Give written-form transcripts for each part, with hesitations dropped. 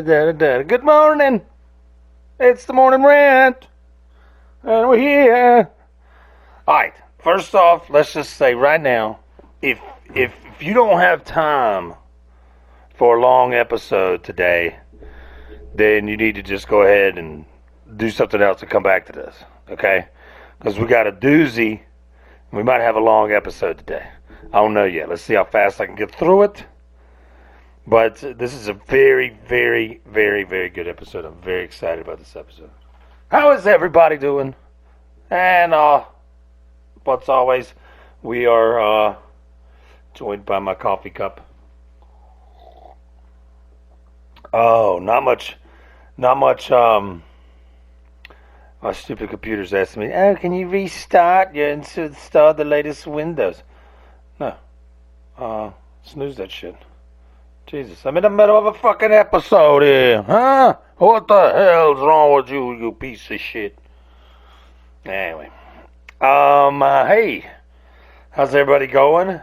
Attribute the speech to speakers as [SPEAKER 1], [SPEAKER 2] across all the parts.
[SPEAKER 1] Good morning. It's the morning rant. And we're here. Alright, first off, let's just say right now, if you don't have time for a long episode today, then you need to just go ahead and do something else and come back to this, okay? Because we got a doozy. We might have a long episode today. I don't know yet. Let's see how fast I can get through it. But this is a very, very, very, very good episode. I'm very excited about this episode. How is everybody doing? And, what's always, we are joined by my coffee cup. Oh, not much. My stupid computer's asking me, oh, can you restart your install the latest Windows? No. Snooze that shit. Jesus, I'm in the middle of a fucking episode here, huh? What the hell's wrong with you, you piece of shit? Anyway, hey, how's everybody going? You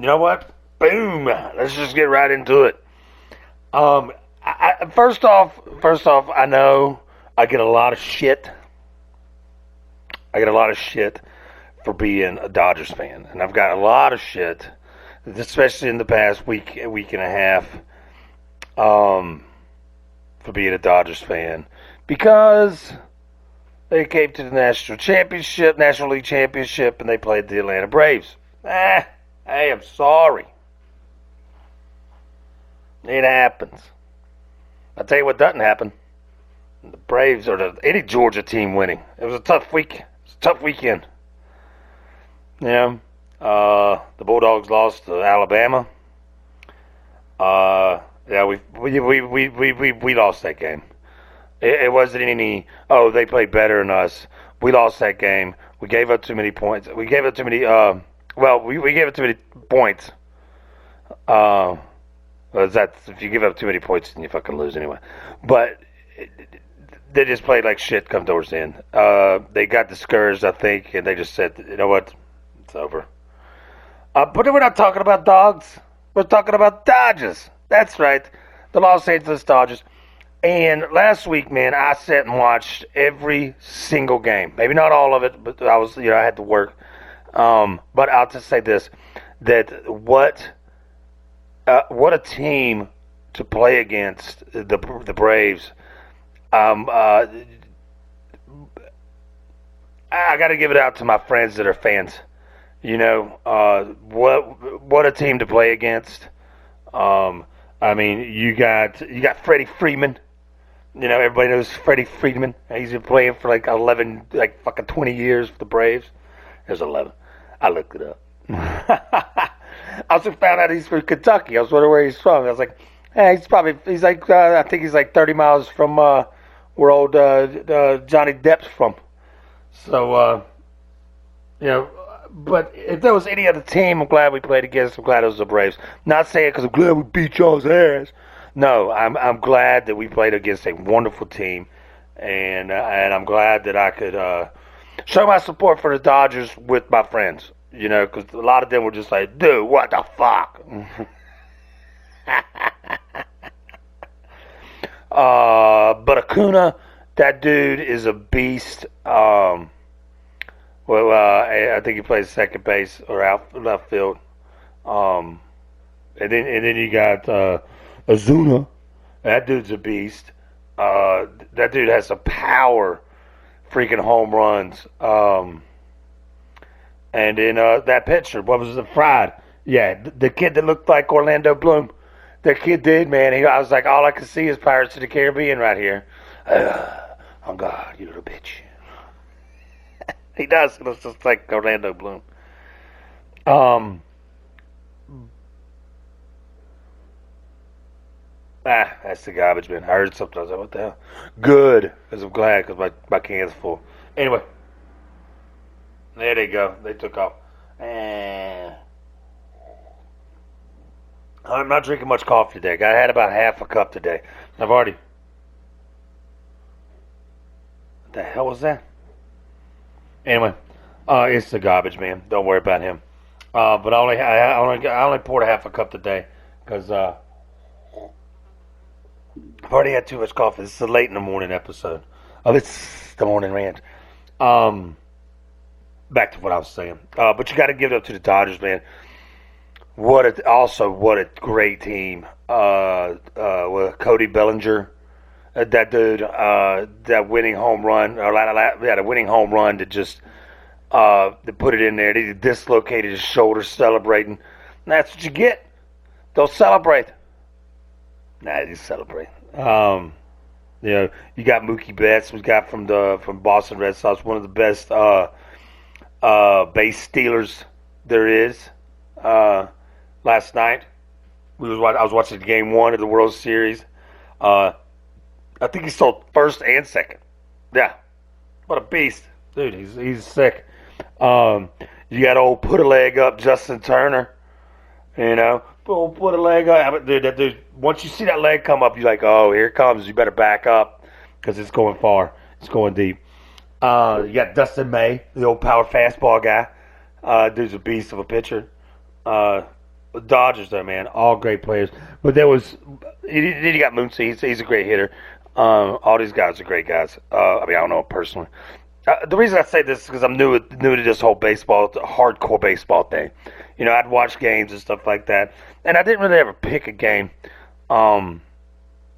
[SPEAKER 1] know what? Boom! Let's just get right into it. First off, I know I get a lot of shit. For being a Dodgers fan, and I've got a lot of shit, especially in the past week and a half, for being a Dodgers fan, because they came to the National League Championship, and they played the Atlanta Braves. Hey, I'm sorry. It happens. I'll tell you what doesn't happen. The Braves or any Georgia team winning. It was a tough week. It was a tough weekend. Yeah. The Bulldogs lost to Alabama. Yeah, we lost that game. It wasn't any, oh, they played better than us. We lost that game. We gave up too many points. We gave up too many, we gave up too many points. If you give up too many points, then you fucking lose anyway. But they just played like shit come towards the end. They got discouraged, I think, and they just said, you know what, it's over. But we're not talking about dogs. We're talking about Dodgers. That's right, the Los Angeles Dodgers. And last week, man, I sat and watched every single game. Maybe not all of it, but I had to work. But I'll just say this: that what a team to play against the Braves. I got to give it out to my friends that are fans. You know, what a team to play against. I mean, you got Freddie Freeman. You know, everybody knows Freddie Freeman. He's been playing for like 20 years for the Braves. There's 11. I looked it up. I also found out he's from Kentucky. I was wondering where he's from. I was like, hey, I think he's like 30 miles from where old Johnny Depp's from. So, you know, but if there was any other team, I'm glad we played against. I'm glad it was the Braves. Not saying because I'm glad we beat y'all's ass. No, I'm glad that we played against a wonderful team, and I'm glad that I could show my support for the Dodgers with my friends. You know, because a lot of them were just like, dude, what the fuck? But Acuna, that dude is a beast. I think he plays second base or left field. And then you got Ozuna. That dude's a beast. That dude has some power, freaking home runs. And then that pitcher, what was the Fried? Yeah, the kid that looked like Orlando Bloom. That kid did, man. I was like, all I can see is Pirates of the Caribbean right here. Oh God, you little bitch. He does. It looks just like Orlando Bloom. That's the garbage bin. I heard something. I was like, what the hell? Good, because I'm glad, because my can's full. Anyway. There they go. They took off. I'm not drinking much coffee today. I had about half a cup today. I've already... What the hell was that? Anyway, it's the garbage man. Don't worry about him. But I only poured a half a cup today because I've already had too much coffee. This is a late in the morning episode of It's the Morning Rant. Um, Back to what I was saying. But you got to give it up to the Dodgers, man. What a great team. With Cody Bellinger, that dude, that winning home run, the winning home run to just to put it in there. He dislocated his shoulder celebrating. And that's what you get. Don't celebrate. Nah, you celebrate. You got Mookie Betts, we got from Boston Red Sox, one of the best base stealers there is. Last night, I was watching Game 1 of the World Series. I think he stole first and second. Yeah, what a beast, dude. He's sick. You got old put a leg up Justin Turner. Put a leg up. Dude, that dude. Once you see that leg come up, you're like, oh, here it comes. You better back up because it's going far. It's going deep. You got Dustin May, the old power fastball guy. Dude's a beast of a pitcher. The Dodgers, though, man, all great players. But then you got Muncy. He's a great hitter. All these guys are great guys. I don't know him personally. The reason I say this is because I'm new to this whole hardcore baseball thing. I'd watch games and stuff like that, and I didn't really ever pick a game. But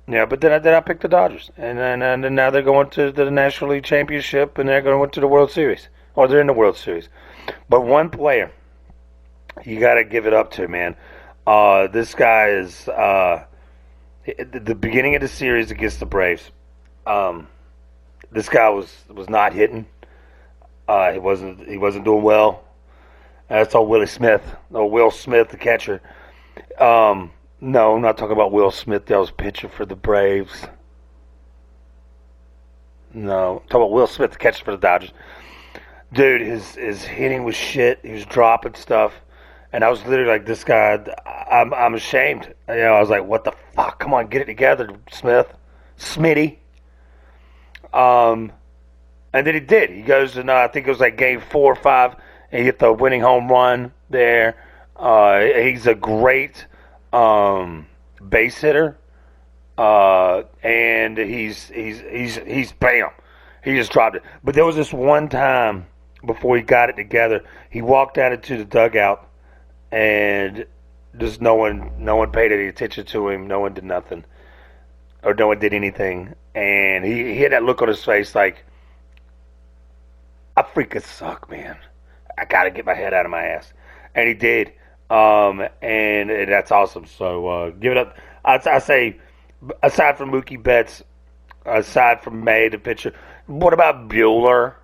[SPEAKER 1] then I picked the Dodgers, and then now they're going to the National League Championship, and they're going to the World Series, or they're in the World Series. But one player you got to give it up to, man. This guy is at the beginning of the series against the Braves. This guy was not hitting. He wasn't doing well. That's all Will Smith, the catcher. No, I'm not talking about Will Smith. That was pitcher for the Braves. No, I'm talking about Will Smith, the catcher for the Dodgers. Dude, his hitting was shit. He was dropping stuff, and I was literally like, "This guy, I'm ashamed." I was like, "What the fuck? Come on, get it together, Smitty." And then he did. He goes to, I think it was like game 4 or 5, and he hit the winning home run there. He's a great base hitter, and he's bam. He just dropped it. But there was this one time before he got it together, he walked out into the dugout, and just no one paid any attention to him. No one did nothing, or no one did anything. And he had that look on his face like, I freaking suck, man. I got to get my head out of my ass. And he did. And that's awesome. So give it up. I say, aside from Mookie Betts, aside from May, the pitcher, what about Bueller?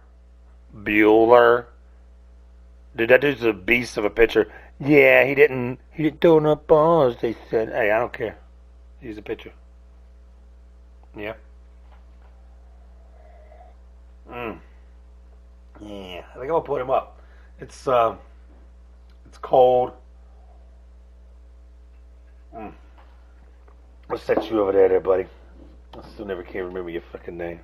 [SPEAKER 1] Dude, that dude's a beast of a pitcher. Yeah, he didn't throw enough balls, they said. Hey, I don't care. He's a pitcher. Yeah. Yeah, I think I'm gonna put him up. It's cold. What's that you over there, buddy? I still never can remember your fucking name.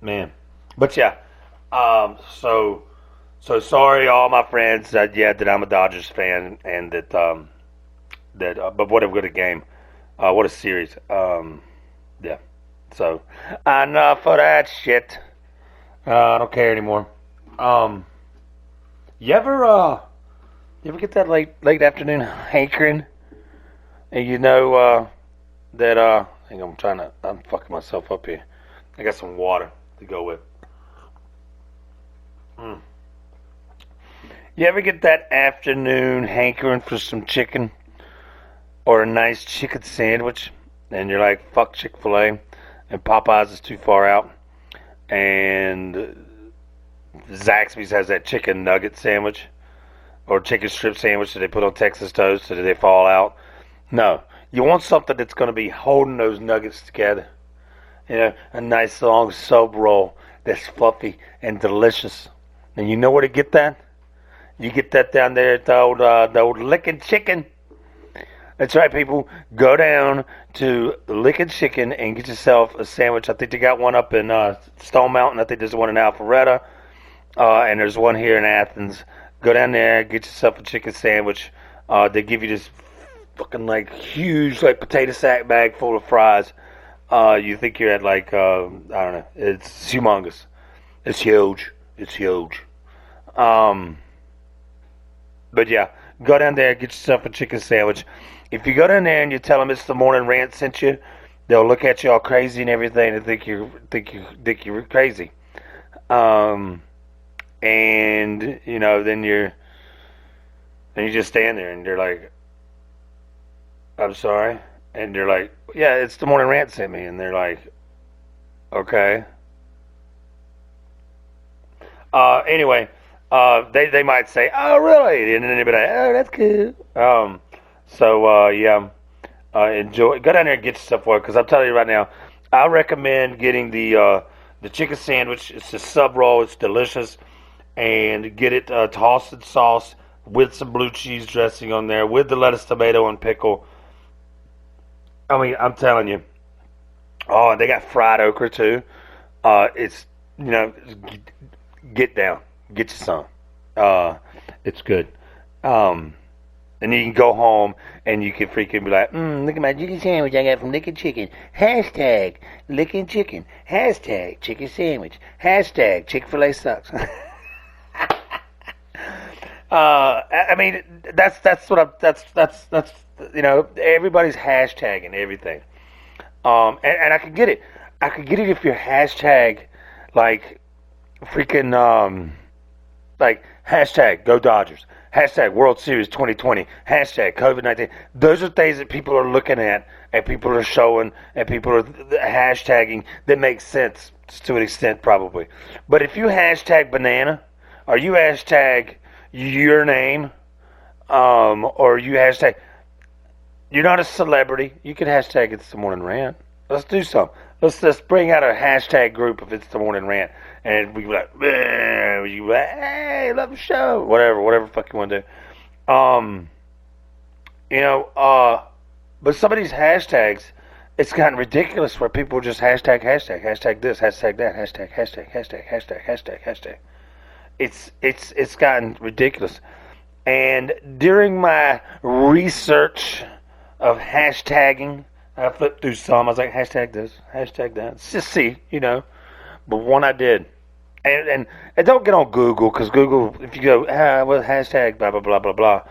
[SPEAKER 1] Man, but yeah. So sorry, all my friends. That I'm a Dodgers fan, and but what a good game. What a series. Yeah. So, enough of that shit. I don't care anymore. You ever get that late afternoon hankering? And that I think I'm fucking myself up here. I got some water to go with. You ever get that afternoon hankering for some chicken? Or a nice chicken sandwich? And you're like, fuck Chick-fil-A. And Popeyes is too far out. And Zaxby's has that chicken nugget sandwich. Or chicken strip sandwich that they put on Texas toast so that they fall out. No. You want something that's going to be holding those nuggets together. A nice long sub roll that's fluffy and delicious. And you know where to get that? You get that down there at the old Lickin' Chicken. That's right, people. Go down to Lickin' Chicken and get yourself a sandwich. I think they got one up in Stone Mountain. I think there's one in Alpharetta. And there's one here in Athens. Go down there, get yourself a chicken sandwich. They give you this fucking like huge like potato sack bag full of fries. You think you're at like I don't know. It's humongous. It's huge. It's huge. Um, but yeah, go down there, get yourself a chicken sandwich. If you go down there and you tell them it's the morning rant sent you, they'll look at you all crazy and everything and think you're crazy. Um, and then you just stand there and they're like, I'm sorry, and they're like, yeah, it's the morning rant sent me, and they're like, okay. Anyway, they might say, "Oh, really?" And then they'd be like, "Oh, that's cool." Yeah, enjoy. Go down there and get yourself one because I'm telling you right now, I recommend getting the chicken sandwich. It's a sub roll. It's delicious, and get it tossed in sauce with some blue cheese dressing on there with the lettuce, tomato, and pickle. I mean, I'm telling you. Oh, and they got fried okra too. It's you know, get down, get you some. It's good. Um, and you can go home and you can freaking be like, look at my chicken sandwich I got from Lickin' Chicken. Hashtag Lickin' Chicken. Hashtag chicken sandwich. Hashtag Chick-fil-A sucks. I mean, that's what I'm. That's everybody's hashtagging everything. And I could get it. I could get it if you're hashtag like freaking like hashtag Go Dodgers, hashtag World Series 2020, hashtag COVID-19. Those are things that people are looking at and people are showing and people are hashtagging that makes sense to an extent probably. But if you hashtag banana or you hashtag your name or you hashtag you're not a celebrity. You can hashtag It's the Morning Rant. Let's do something. Let's bring out a hashtag group of It's the Morning Rant, and we be like, you be like, hey, love the show, whatever fuck you want to do. You know, but some of these hashtags, it's gotten ridiculous where people just hashtag this, hashtag that, hashtag. It's gotten ridiculous. And during my research of hashtagging, I flipped through some. I was like, hashtag this, hashtag that. Let's just see, But one I did. And don't get on Google, because Google, if you go, what hashtag, blah, blah, blah, blah, blah,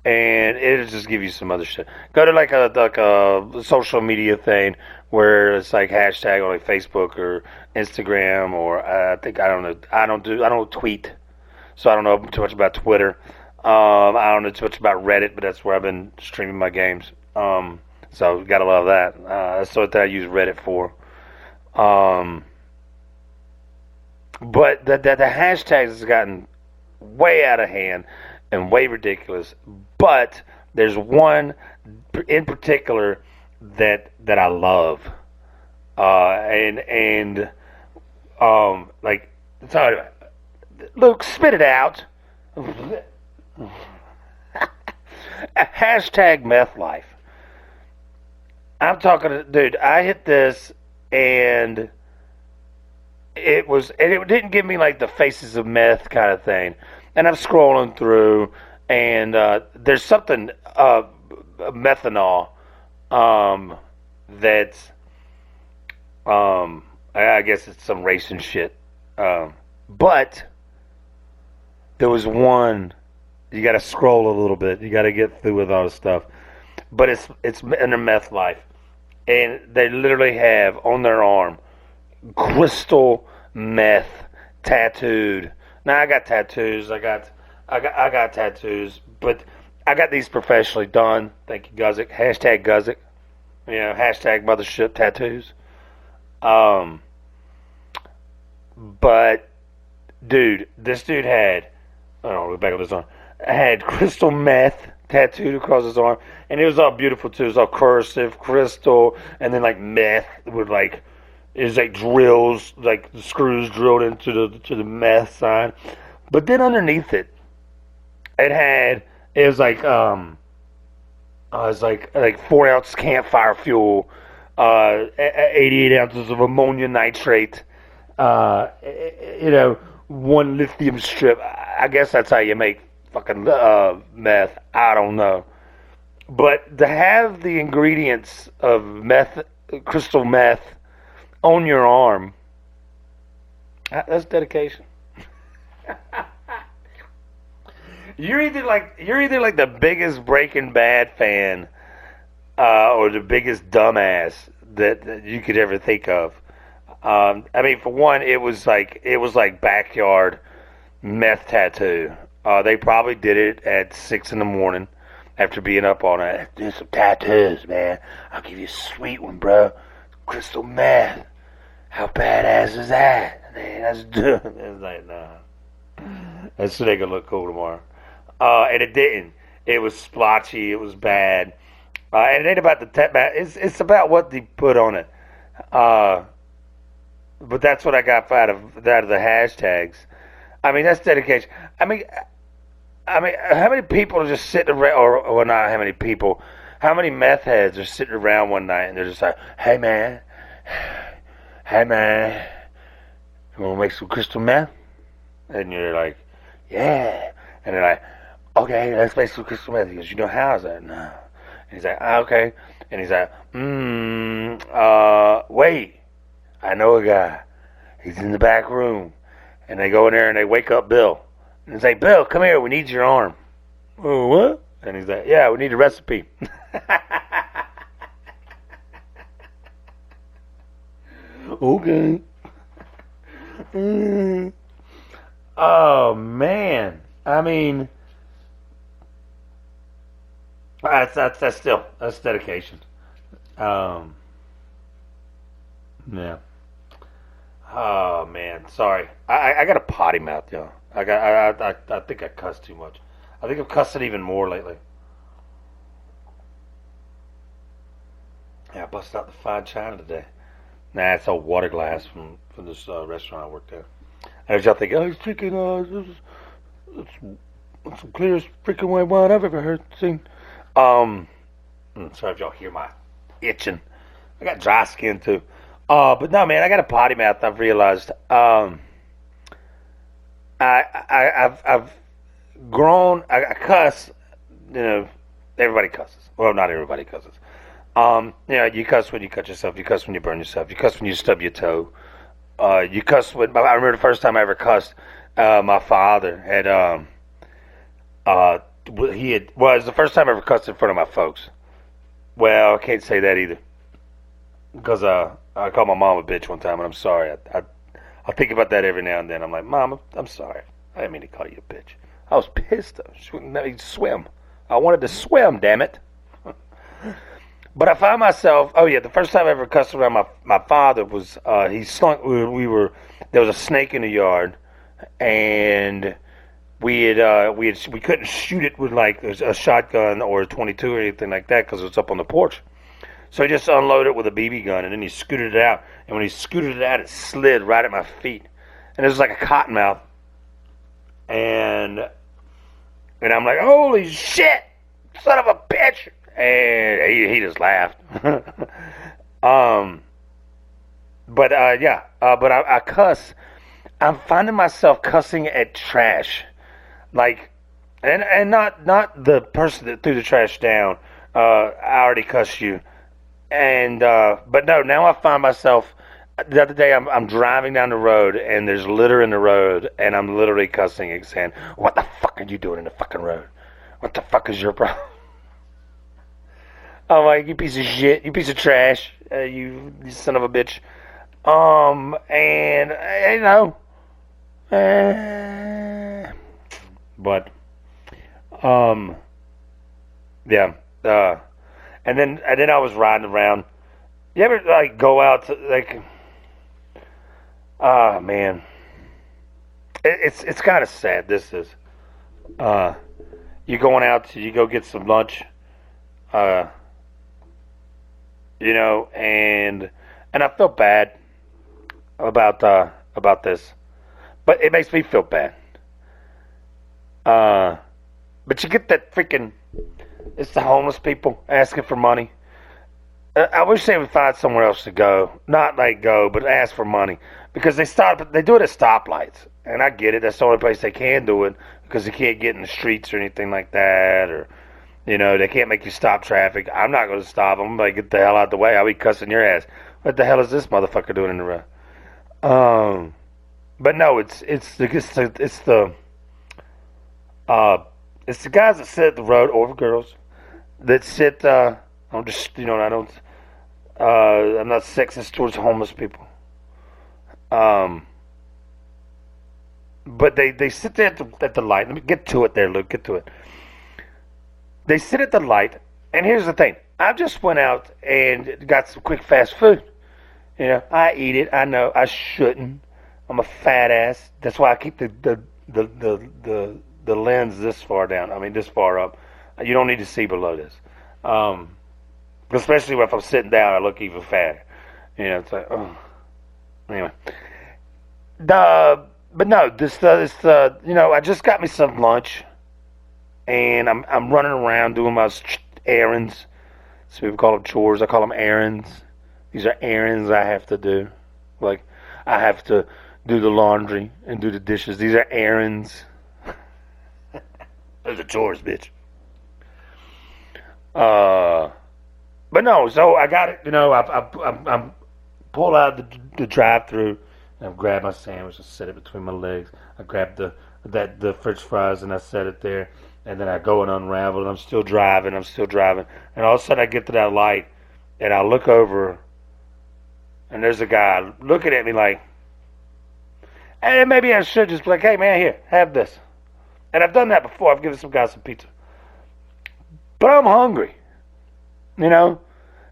[SPEAKER 1] and it'll just give you some other shit. Go to like a social media thing where it's like hashtag on like Facebook or Instagram or I don't know. I don't tweet, so I don't know too much about Twitter. I don't know too much about Reddit, but that's where I've been streaming my games. So gotta love that. That's what I use Reddit for. But the hashtags has gotten way out of hand and way ridiculous. But there's one in particular that I love, like sorry, Luke, spit it out. Hashtag meth life. I'm talking, dude. I hit this, and it didn't give me like the faces of meth kind of thing. And I'm scrolling through, and there's something methanol that's I guess it's some racing shit. But there was one. You got to scroll a little bit. You got to get through with all the stuff. But it's in their meth life, and they literally have on their arm crystal meth tattooed. Now I got tattoos. I got tattoos, but I got these professionally done. Thank you, Guzik. Hashtag Guzik. Hashtag mothership tattoos. But dude, this dude had. Oh, back on his arm. Had crystal meth tattooed across his arm, and it was all beautiful too. It was all cursive, crystal, and then like meth with like is like drills, like the screws drilled into the meth sign. But then underneath it, it was like 4 ounce campfire fuel, 88 ounces of ammonia nitrate, one lithium strip. I guess that's how you make fucking meth. I don't know. But to have the ingredients of meth, crystal meth, on your arm, that's dedication. You're either like the biggest Breaking Bad fan, or the biggest dumbass that you could ever think of. I mean, for one, it was like backyard meth tattoo. They probably did it at 6 in the morning after being up all night. Do some tattoos, man. I'll give you a sweet one, bro. Crystal meth. How badass is that? Man, let's do it. It's like, nah. That's so they gonna look cool tomorrow. And it didn't. It was splotchy. It was bad. And it ain't about the it's about what they put on it. But that's what I got out of the hashtags. I mean, that's dedication. I mean, how many people are just sitting around, or well, not how many people, how many meth heads are sitting around one night and they're just like, hey man, you want to make some crystal meth? And you're like, yeah. And they're like, okay, let's make some crystal meth. He goes, you know how is that? No. And he's like, okay. And he's like, wait, I know a guy. He's in the back room. And they go in there and they wake up Bill. And they say, Bill, come here, we need your arm. Oh, what? And he's like, yeah, we need a recipe. Okay. Oh, man. I mean, that's dedication. Yeah. Oh man, sorry. I got a potty mouth, y'all. I think I cuss too much. I think I'm cussing even more lately. Yeah, I busted out the fine china today. Nah, it's a water glass from this restaurant I worked at. And y'all think, oh, he's drinking it's some clearest freaking white wine I've ever seen. Sorry if y'all hear my itching. I got dry skin too. But no, man, I got a potty mouth. I've realized. I've grown. I cuss. You know, everybody cusses. Well, not everybody cusses. You cuss when you cut yourself. You cuss when you burn yourself. You cuss when you stub your toe. You cuss when. I remember the first time I ever cussed. My father had. It was the first time I ever cussed in front of my folks. Well, I can't say that either. Because I called my mom a bitch one time, and I'm sorry. I think about that every now and then. I'm like, Mom, I'm sorry. I didn't mean to call you a bitch. I was pissed, though. She wouldn't let me swim. I wanted to swim, damn it. But I found myself, the first time I ever cussed around my father was, he slunk, there was a snake in the yard, and we couldn't shoot it with like a shotgun or a 22 or anything like that because it was up on the porch. So he just unloaded it with a BB gun, and then he scooted it out. And when he scooted it out, it slid right at my feet. And it was like a cottonmouth. And I'm like, holy shit, son of a bitch. And he just laughed. But I cuss. I'm finding myself cussing at trash. Like, and not the person that threw the trash down. I already cussed you. And but no, now I find myself. The other day, I'm driving down the road and there's litter in the road, and I'm literally cussing and saying, "What the fuck are you doing in the fucking road? What the fuck is your problem?" I'm like, "You piece of shit, you piece of trash, you son of a bitch." And you know, but yeah. And then I was riding around. You ever like go out to like? Ah man, it's kind of sad. This is. You going out to you go get some lunch. And I feel bad about this, but it makes me feel bad. But you get that freaking. It's the homeless people asking for money. I wish they would find somewhere else to go. Not like go, but ask for money. Because they do it at stoplights. And I get it. That's the only place they can do it. Because they can't get in the streets or anything like that. Or, You know, they can't make you stop traffic. I'm not going to stop. I'm going to get the hell out the way. I'll be cussing your ass. What the hell is this motherfucker doing in the road? But no, uh, it's the guys that sit at the road, or the girls that sit. I'm just, you know, I'm not sexist towards homeless people. Um, but they sit there at the light. Let me get to it there, Luke. Get to it. They sit at the light, and here's the thing. I just went out and got some quick fast food. You know, I eat it. I know I shouldn't. I'm a fat ass. That's why I keep the lens this far down. I mean, this far up. You don't need to see below this. Especially if I'm sitting down, I look even fatter. You know, it's like, oh. Anyway. But no, you know, I just got me some lunch, and I'm running around doing my errands. So people call them chores. I call them errands. These are errands I have to do. Like, I have to do the laundry and do the dishes. These are errands. Those are chores, bitch. But no, so I got it. You know, I'm pull out the drive-through, and I grab my sandwich and set it between my legs. I grab the French fries and I set it there, and then I go and unravel it. I'm still driving, and all of a sudden I get to that light, and I look over, and there's a guy looking at me like, hey, maybe I should just be like, hey man, here, have this. And I've done that before. I've given some guys some pizza, but I'm hungry, you know.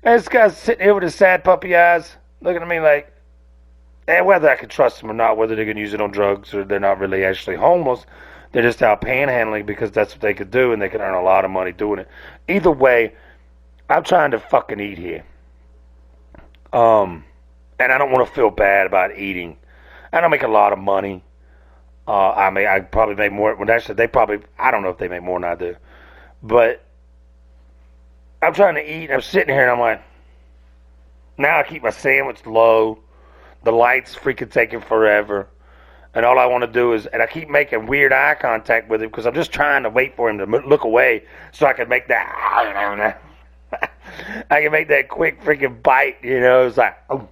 [SPEAKER 1] And this guy's sitting here with his sad puppy eyes, looking at me like, and whether I can trust them or not, whether they can use it on drugs or they're not really actually homeless, they're just out panhandling because that's what they could do and they can earn a lot of money doing it. Either way, I'm trying to fucking eat here. And I don't want to feel bad about eating. I don't make a lot of money. I probably make more. Well, actually, I don't know if they make more than I do. But I'm trying to eat. I'm sitting here and I'm like, now I keep my sandwich low. The light's freaking taking forever. And all I want to do is, and I keep making weird eye contact with him because I'm just trying to wait for him to look away so I can make that, I can make that quick freaking bite, you know. It's like, oh.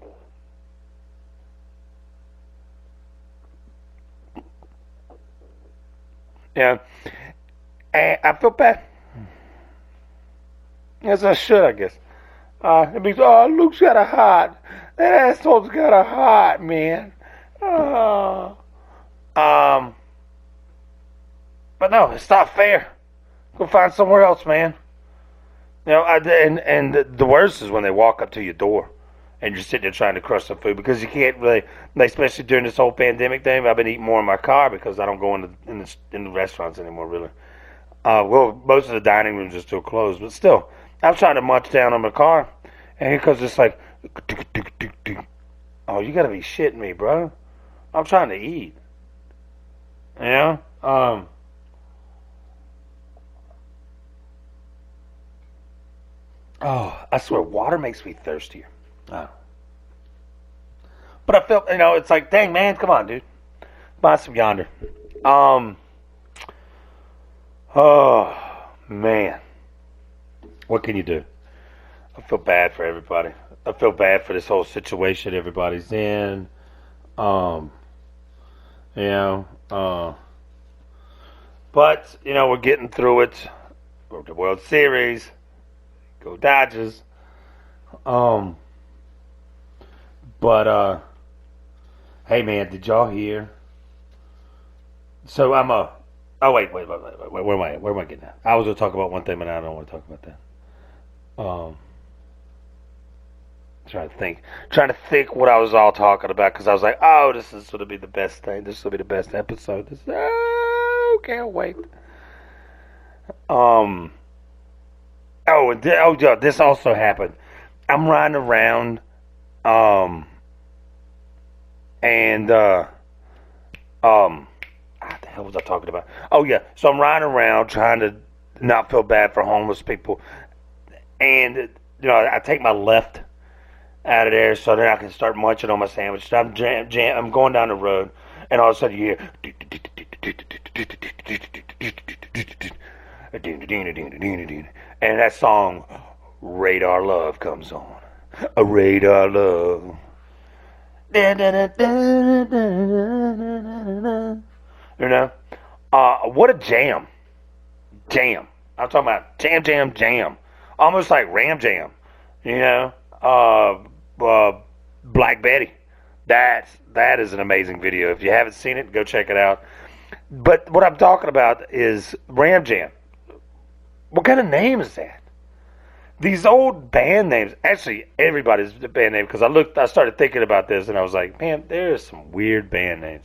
[SPEAKER 1] Yeah. And I feel bad. Yes, I should, I guess. It means, oh, Luke's got a heart. That asshole's got a heart, man. Oh. But no, it's not fair. Go find somewhere else, man. You know, and the worst is when they walk up to your door and you're sitting there trying to crush some food because you can't really, especially during this whole pandemic thing. I've been eating more in my car because I don't go in the restaurants anymore, really. Well, most of the dining rooms are still closed, but still, I'm trying to munch down on my car, and here comes this like, oh, you gotta be shitting me, bro. I'm trying to eat. You know? Oh, I swear, water makes me thirstier. Oh. But I felt, you know, it's like, dang, man, come on, dude. Buy some yonder. Oh, man. What can you do? I feel bad for everybody. I feel bad for this whole situation everybody's in. You know, but, you know, we're getting through it. We're the World Series. Go Dodgers. But, hey, man, did y'all hear? So oh, wait, where am I getting at? I was going to talk about one thing, but I don't want to talk about that. Trying to think what I was all talking about, because I was like, oh, this is going to be the best thing. This will be the best episode. Can't wait. Yeah, this also happened. I'm riding around, and what the hell was I talking about? Oh yeah, so I'm riding around trying to not feel bad for homeless people, and you know, I take my left out of there so then I can start munching on my sandwich. So I'm going down the road, and all of a sudden you hear, And that song, Radar Love, comes on. A Radar Love. You know? What a jam. Jam. I'm talking about jam, jam, jam. Almost like Ram Jam. You know? Black Betty. That is an amazing video. If you haven't seen it, go check it out. But what I'm talking about is Ram Jam. What kind of name is that? These old band names, actually everybody's band name, because I started thinking about this and I was like, man, there's some weird band names.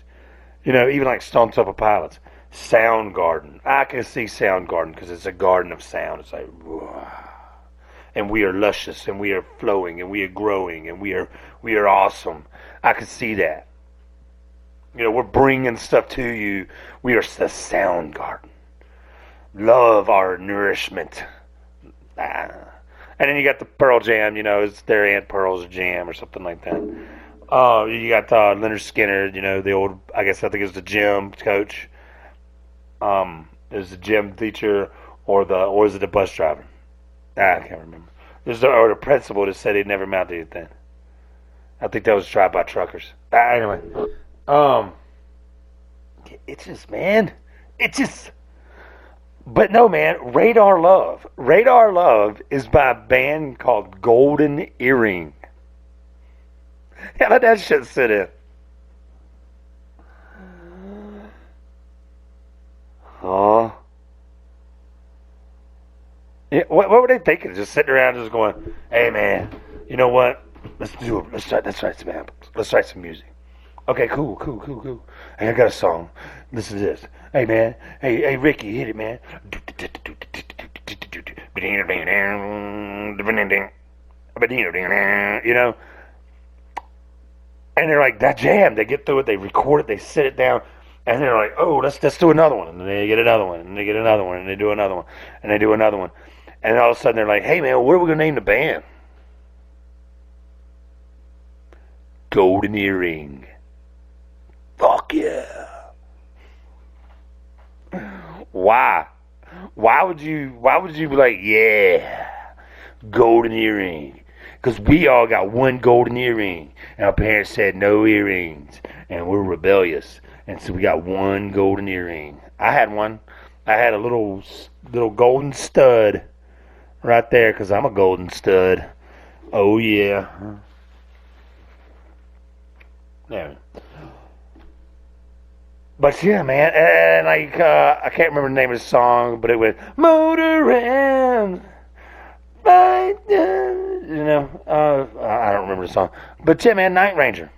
[SPEAKER 1] You know, even like Stone Temple Pilots. Soundgarden. I can see Soundgarden because it's a garden of sound. It's like, whoa. And we are luscious and we are flowing and we are growing and we are awesome. I can see that. You know, we're bringing stuff to you. We are the Soundgarden. Love our nourishment. And then you got the Pearl Jam, you know, it's their Aunt Pearl's Jam or something like that. You got Leonard Skinner, you know, the old, I think it was the gym coach. Is the gym teacher or is it the bus driver? I can't remember. Or the principal that said he'd never mount anything. I think that was drive-by truckers. Anyway, it's just, man, but no, man, Radar Love. Radar Love is by a band called Golden Earring. How did that shit sit in? Huh? Yeah, what were they thinking? Just sitting around just going, hey, man, you know what? Let's do it. Let's write some albums. Let's write some music. Okay, cool. Hey, I got a song. Listen to this. Hey, man. Hey, Ricky, hit it, man. You know? And they're like, that jam. They get through it. They record it. They sit it down. And they're like, oh, let's do another one. And they get another one. And they get another one. And they do another one. And they do another one. And all of a sudden they're like, hey, man, what are we going to name the band? Golden Earring. Fuck yeah. Why? Why would you be like, yeah, golden earring? Because we all got one golden earring. And our parents said no earrings. And we're rebellious. And so we got one golden earring. I had one. I had a little golden stud right there because I'm a golden stud. Oh, yeah. Yeah. But yeah, man, and like I can't remember the name of the song, but it went motoring, you know. I don't remember the song, but yeah, man, Night Ranger.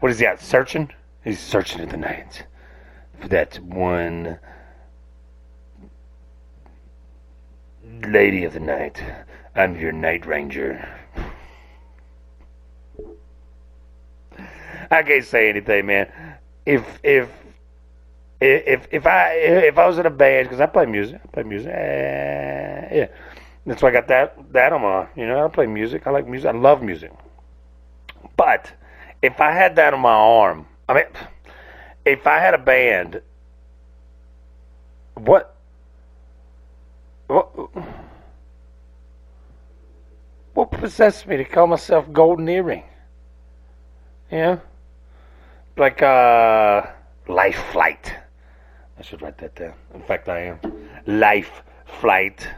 [SPEAKER 1] What is he out searching? He's searching in the night for that one lady of the night. I'm your Night Ranger. I can't say anything, man. If I was in a band, because I play music, yeah. That's why I got that on my, you know, I play music. I like music. I love music. But if I had that on my arm, I mean, if I had a band, what possessed me to call myself Golden Earring? You know? Like Life Flight. I should write that down. In fact, I am. Life Flight.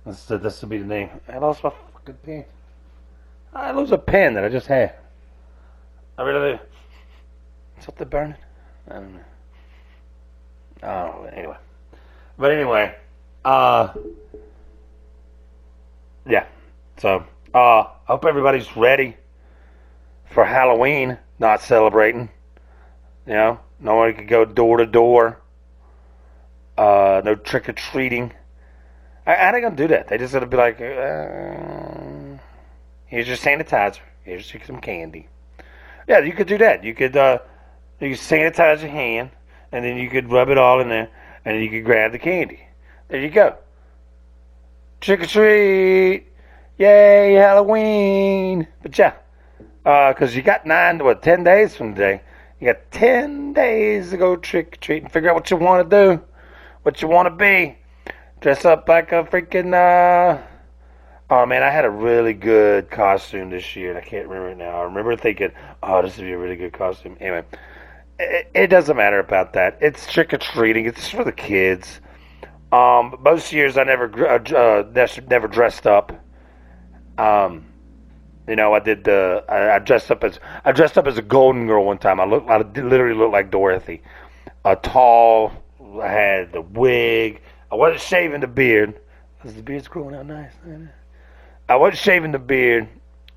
[SPEAKER 1] This will be the name. I lost my fucking pen. I lose a pen that I just had. I really do. Something burning? I don't know. Oh, anyway. But anyway, yeah. So, I hope everybody's ready for Halloween. Not celebrating. You know, no one could go door to door. No trick or treating. How they gonna do that? They just gonna be like, here's your sanitizer. Here's some candy. Yeah, you could do that. You could sanitize your hand, and then you could rub it all in there, and then you could grab the candy. There you go. Trick or treat! Yay, Halloween! But yeah. Because you got 10 days from today, You got 10 days to go trick or treat and figure out what you want to do, what you want to be. Dress up like a freaking, oh man, I had a really good costume this year, and I can't remember it now. I remember thinking, oh, this would be a really good costume. Anyway, it doesn't matter about that. It's trick or treating. It's just for the kids. Most years I never dressed up. Um, I dressed up as a golden girl one time. I literally looked like Dorothy. Tall. I had the wig. I wasn't shaving the beard because the beard's growing out nice. I wasn't shaving the beard.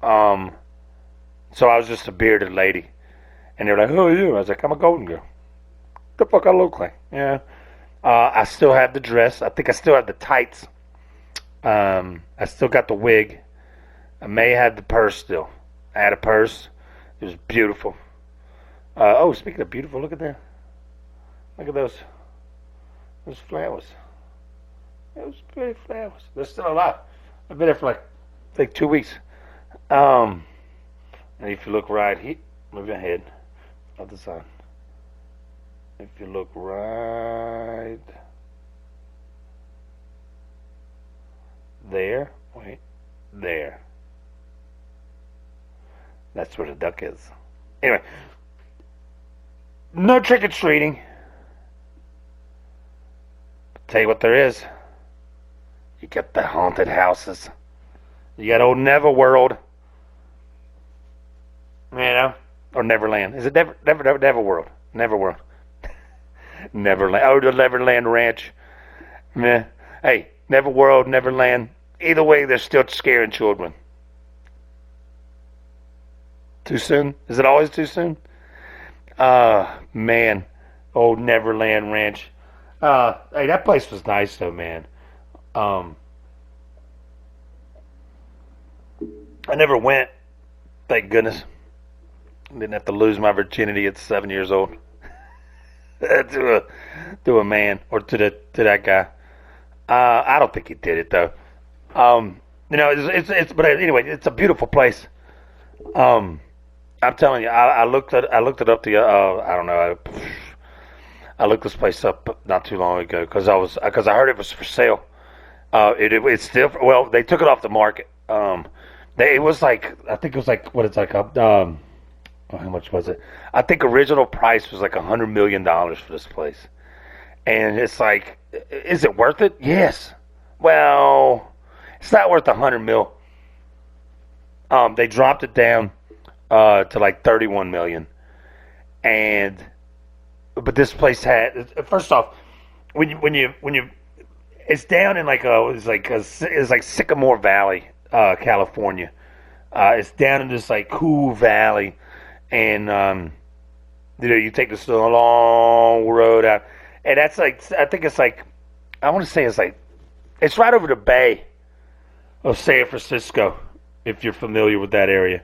[SPEAKER 1] So I was just a bearded lady. And they were like, "Who are you?" I was like, "I'm a golden girl." The fuck I look like? Yeah. I still have the dress. I think I still have the tights. I still got the wig. I may have the purse still. I had a purse. It was beautiful. Speaking of beautiful, look at that. Look at those flowers. Those pretty flowers. They're still alive. I've been there for like 2 weeks. And if you look right here, move your head. Other side. If you look right there, wait, there. That's where the duck is. Anyway, no trick or treating. Tell you what there is. You got the haunted houses. You got old Neverworld. You know, or Neverland. Is it Neverworld? Neverworld. Neverland. Oh, the Neverland Ranch. Meh. Hey, Neverworld, Neverland. Either way, they're still scaring children. Too soon? Is it always too soon? Man. Old Neverland Ranch. Hey, that place was nice though, man. Um, I never went. Thank goodness. Didn't have to lose my virginity at 7 years old. to a man or to that guy. I don't think he did it though. It's but anyway, it's a beautiful place. I'm telling you, I looked it up the I don't know. I looked this place up not too long ago because I heard it was for sale. It's still, well, they took it off the market. It was like, I think it was like, what it's like, how much was it? I think original price was like $100 million for this place. And it's like, is it worth it? Yes. Well, it's not worth 100 mil. They dropped it down to like 31 million. But this place had, first off, when you it's down in it's like Sycamore Valley, California. It's down in this like cool valley, and you take this long road out, and that's like, I think it's like, I want to say it's like, it's right over the bay of San Francisco, if you're familiar with that area.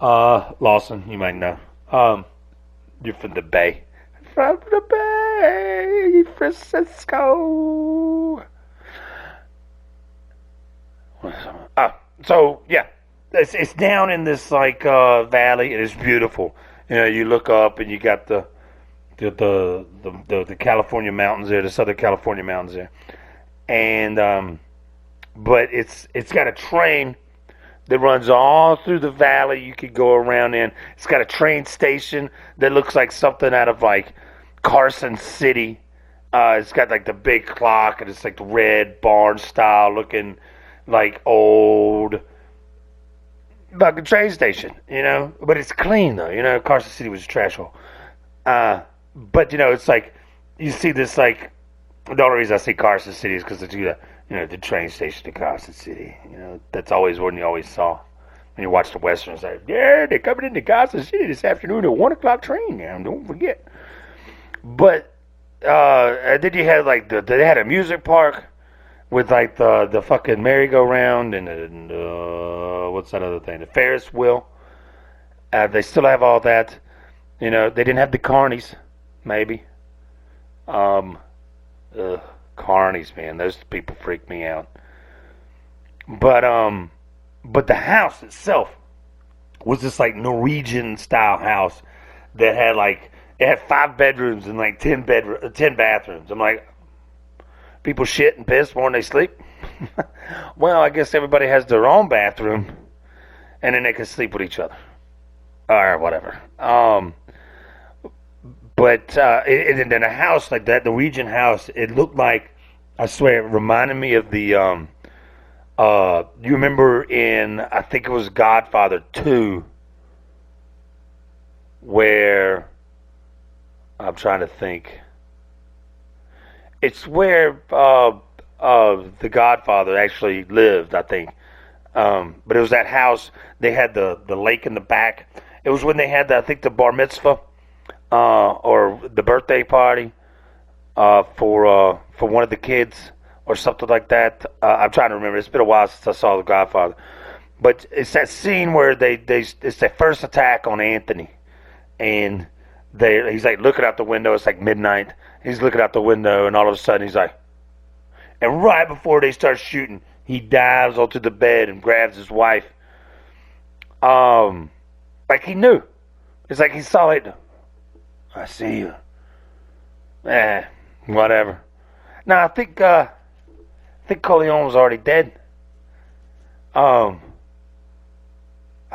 [SPEAKER 1] Lawson, you might know. You're from the Bay. From the Bay, Francisco. So yeah, it's down in this like valley, and it's beautiful. You look up and you got the California mountains there, the Southern California mountains there, and but it's got a train that runs all through the valley. You could go around in. It's got a train station that looks like something out of like Carson City. It's got like the big clock, and it's like the red barn style looking, like old fucking train station, But it's clean though, Carson City was a trash hole. But it's like, you see this like, the only reason I say Carson City is because the train station in Carson City. That's always one you always saw. When you watch the westerns, like, yeah, they're coming into Carson City this afternoon, a 1 o'clock train now, don't forget. But and then you had like they had a music park with like the fucking merry-go-round and what's that other thing? The Ferris wheel. They still have all that. They didn't have the carnies, maybe. Carnies, man, those people freak me out. But the house itself was this like Norwegian style house that had like it had 5 bedrooms and like 10 bathrooms. I'm like, people shit and piss when they sleep. Well, I guess everybody has their own bathroom, and then they can sleep with each other or whatever. But and then a house like that, Norwegian house, it looked like, I swear, it reminded me of the you remember in, I think it was Godfather 2, where, I'm trying to think. It's where the Godfather actually lived, I think. But it was that house. They had the lake in the back. It was when they had I think the bar mitzvah or the birthday party for one of the kids or something like that. I'm trying to remember. It's been a while since I saw the Godfather. But it's that scene where it's their first attack on Anthony, and he's like looking out the window. It's like midnight. He's looking out the window, and all of a sudden he's like, and right before they start shooting, he dives onto the bed and grabs his wife. Like he knew. It's like he saw it. I see you. Whatever. Now I think Corleone was already dead. I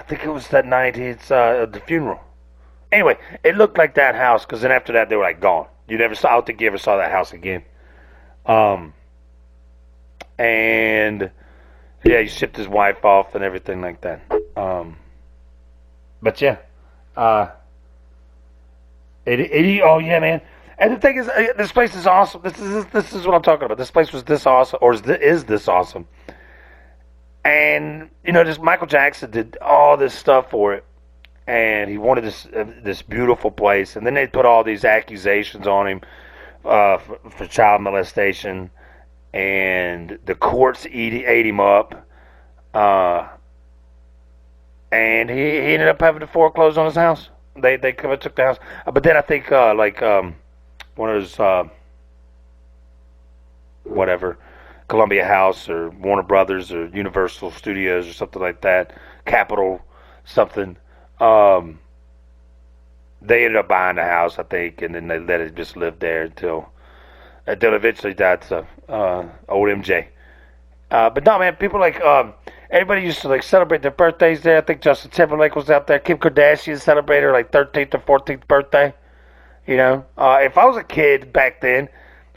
[SPEAKER 1] think it was that night it's the funeral. Anyway, it looked like that house, because then after that they were like gone. I don't think you ever saw that house again. And yeah, he shipped his wife off and everything like that. But yeah, oh yeah, man. And the thing is, this place is awesome. This is what I'm talking about. This place was this awesome, or is this awesome? And just Michael Jackson did all this stuff for it, and he wanted this beautiful place. And then they put all these accusations on him for child molestation, and the courts ate him up. And he ended up having to foreclose on his house. They took the house, but then I think one of those whatever, Columbia House or Warner Brothers or Universal Studios or something like that, Capitol something. They ended up buying the house, I think, and then they let it just live there until eventually that's old MJ. But no, man, people like everybody used to like celebrate their birthdays there. I think Justin Timberlake was out there. Kim Kardashian celebrated her like 13th or 14th birthday. If I was a kid back then,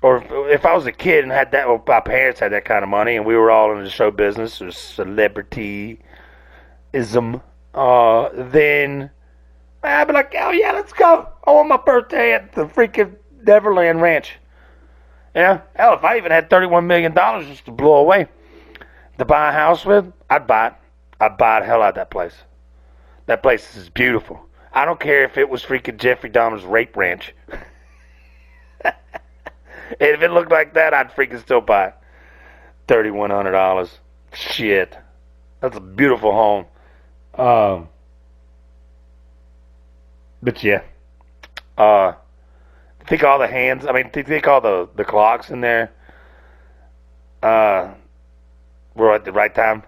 [SPEAKER 1] or if I was a kid and had that, well, my parents had that kind of money, and we were all in the show business or celebrityism, then I'd be like, oh yeah, let's go. I want my birthday at the freaking Neverland Ranch. Hell, if I even had $31 million just to blow away to buy a house with, I'd buy it. I'd buy the hell out of that place. That place is beautiful. I don't care if it was freaking Jeffrey Dahmer's rape ranch. If it looked like that, I'd freaking still buy it. $3,100. Shit. That's a beautiful home. But yeah. Think all the hands, think all the clocks in there were at the right time.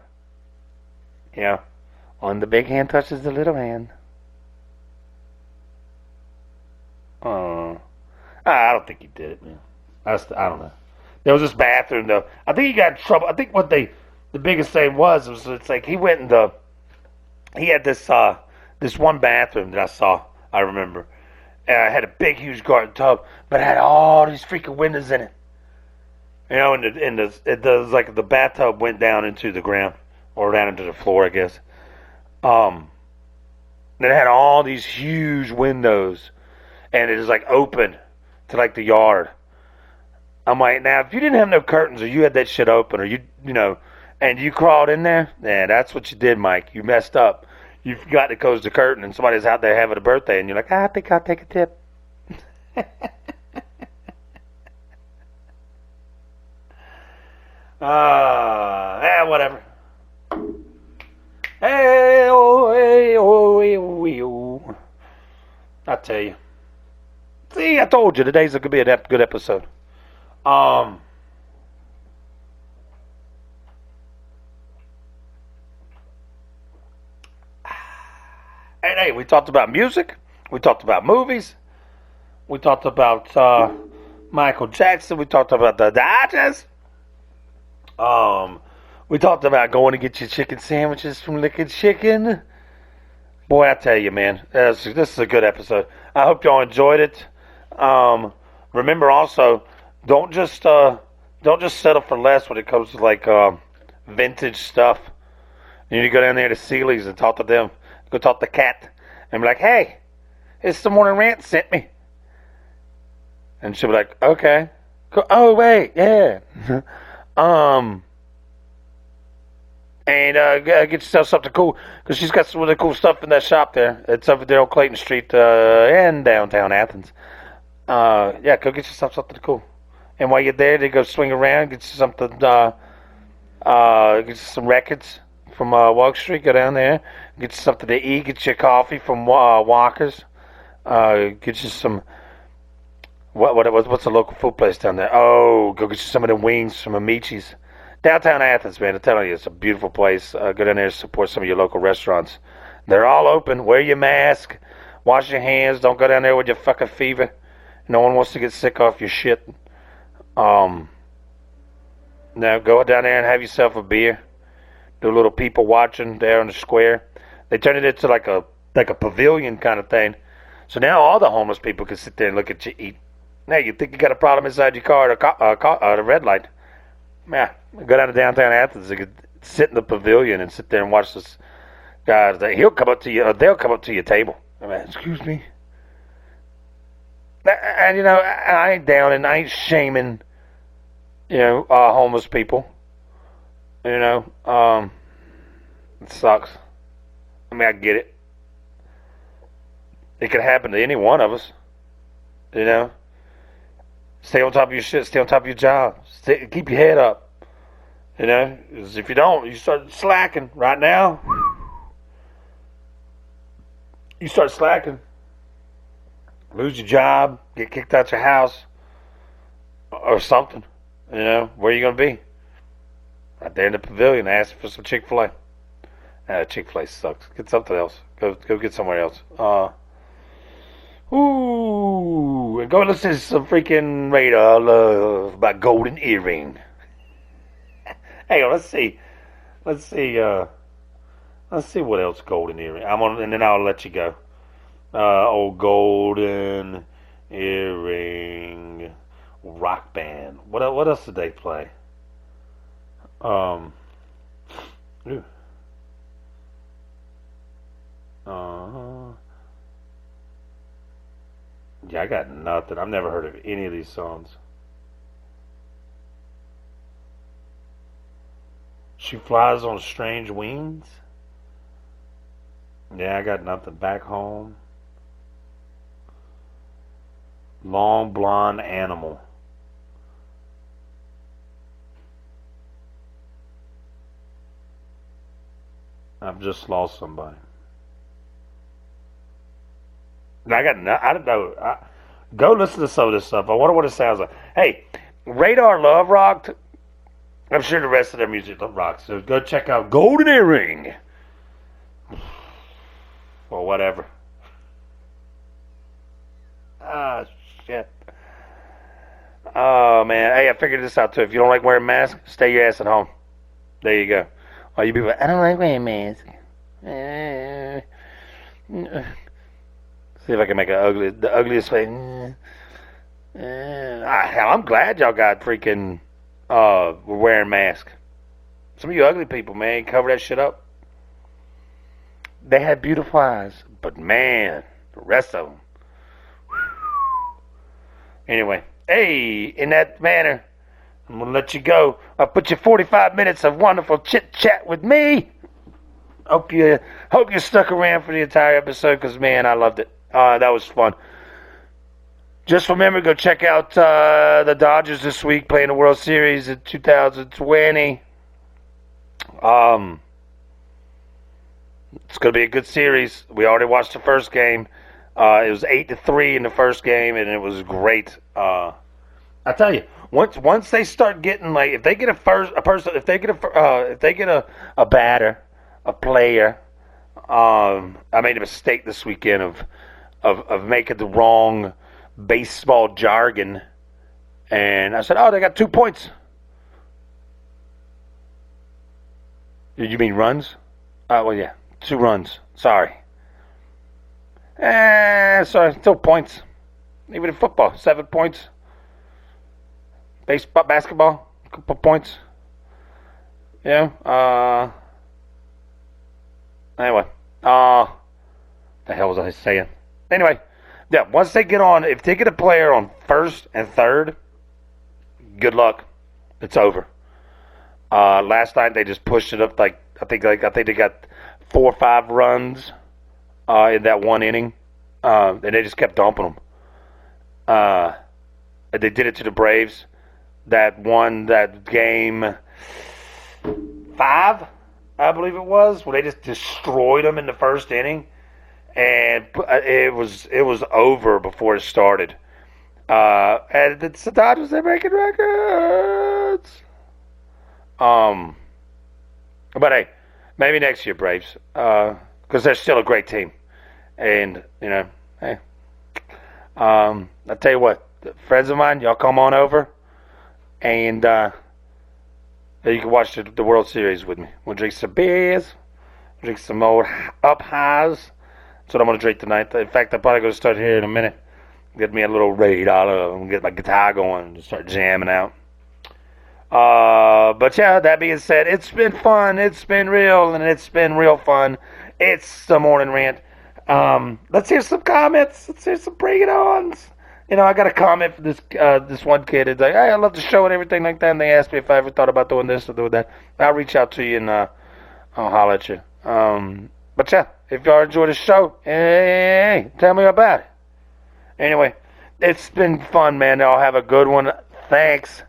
[SPEAKER 1] On the big hand touches the little hand. I don't think he did it, man. I don't know. There was this bathroom though. I think he got in trouble. I think what the biggest thing was it's like he went in he had this one bathroom that I remember. And I had a big, huge garden tub, but it had all these freaking windows in it. And the bathtub went down into the ground, or down into the floor, I guess. Then it had all these huge windows, and it was like open to like the yard. I'm like, now if you didn't have no curtains, or you had that shit open, or and you crawled in there, yeah, that's what you did, Mike. You messed up. You forgot to close the curtain, and somebody's out there having a birthday, and you're like, I think I'll take a tip. Whatever. Hey, oh. I tell you. See, I told you today's going to be a good episode. And hey, we talked about music. We talked about movies. We talked about Michael Jackson. We talked about the Dodgers. We talked about going to get your chicken sandwiches from Liquid Chicken. Boy, I tell you, man, this is a good episode. I hope y'all enjoyed it. Remember also, don't just settle for less when it comes to like vintage stuff. You need to go down there to Sealy's and talk to them. Go talk to Kat and be like, "Hey, it's the morning Rant sent me." And she'll be like, "Okay." Oh wait, yeah. And get yourself something cool, because she's got some really cool stuff in that shop there. It's over there on Clayton Street in downtown Athens. Yeah, go get yourself something cool. And while you're there, they go swing around, get you something, get you some records from Walk Street. Go down there, get you something to eat. Get you coffee from Walker's. Get you some. What's the local food place down there? Oh, go get you some of the wings from Amici's. Downtown Athens, man, I'm telling you, it's a beautiful place. Go down there and support some of your local restaurants. They're all open. Wear your mask. Wash your hands. Don't go down there with your fucking fever. No one wants to get sick off your shit. Now go down there and have yourself a beer. Do a little people watching there on the square. They turned it into like a pavilion kind of thing. So now all the homeless people can sit there and look at you eat. Now you think you got a problem inside your car at a red light. Yeah, go down to downtown Athens. They could sit in the pavilion and sit there and watch this guy. He'll come up to you. Or they'll come up to your table. I mean, excuse me. And I ain't down and I ain't shaming, homeless people. It sucks. I mean, I get it. It could happen to any one of us. Stay on top of your shit. Stay on top of your job. Keep your head up. 'Cause if you don't, you start slacking. Right now, you start slacking. Lose your job. Get kicked out your house. Or something. Where are you going to be? Right there in the pavilion, asking for some Chick-fil-A. Chick-fil-A sucks. Get something else. Go get somewhere else. And go listen to some freaking Radar Love about Golden Earring. Hang on, let's see what else Golden Earring. And then I'll let you go. Old Golden Earring rock band. What else did they play? Ooh. Yeah, I got nothing. I've never heard of any of these songs. She flies on strange wings. Yeah, I got nothing. Back home. Long blonde animal. I've just lost somebody. I don't know. Go listen to some of this stuff. I wonder what it sounds like. Hey, Radar Love rocked. I'm sure the rest of their music rocks. So go check out Golden Earring. Or whatever. Ah, shit. Oh, man. Hey, I figured this out, too. If you don't like wearing masks, stay your ass at home. There you go. All you people, I don't like wearing masks. See if I can make the ugliest face. Hell, I'm glad y'all got freaking wearing masks. Some of you ugly people, man, cover that shit up. They had beautiful eyes, but man, the rest of them. Anyway, hey, in that manner, I'm gonna let you go. I'll put you 45 minutes of wonderful chit chat with me. Hope you stuck around for the entire episode, because man, I loved it. That was fun. Just remember, go check out the Dodgers this week playing the World Series in 2020. It's going to be a good series. We already watched the first game. It was 8-3 in the first game, and it was great. I tell you, once they start getting, like, if they get a batter, a player. I made a mistake this weekend of of making the wrong baseball jargon. And I said, oh, they got 2 points. Did you mean runs? Well, yeah, 2 runs. Sorry. Sorry, still points. Even in football, 7 points. Baseball, basketball, a couple points. Yeah. Anyway. The hell was I saying? Anyway, yeah. Once they get on, if they get a player on first and third, good luck. It's over. Last night they just pushed it up I think they got 4 or 5 runs in that one inning, and they just kept dumping them. And they did it to the Braves. That won that game 5, I believe it was, where they just destroyed them in the first inning, and it was over before it started. And it's the Dodgers, they're making records. But hey, maybe next year, Braves, because they're still a great team, and hey, I tell you what, friends of mine, y'all come on over, and you can watch the World Series with me. We'll drink some beers, drink some old up highs. That's what I'm gonna drink tonight. In fact, I'm probably gonna start here in a minute. Get me a little Ray Dollar and get my guitar going and start jamming out. But yeah, that being said, it's been fun, it's been real, and it's been real fun. It's the morning rant. Let's hear some comments. Let's hear some bring it ons. I got a comment from this one kid. It's like, hey, I love the show and everything like that. And they asked me if I ever thought about doing this or doing that. I'll reach out to you and I'll holler at you. But yeah, if y'all enjoy the show, hey, tell me about it. Anyway, it's been fun, man. Y'all have a good one. Thanks.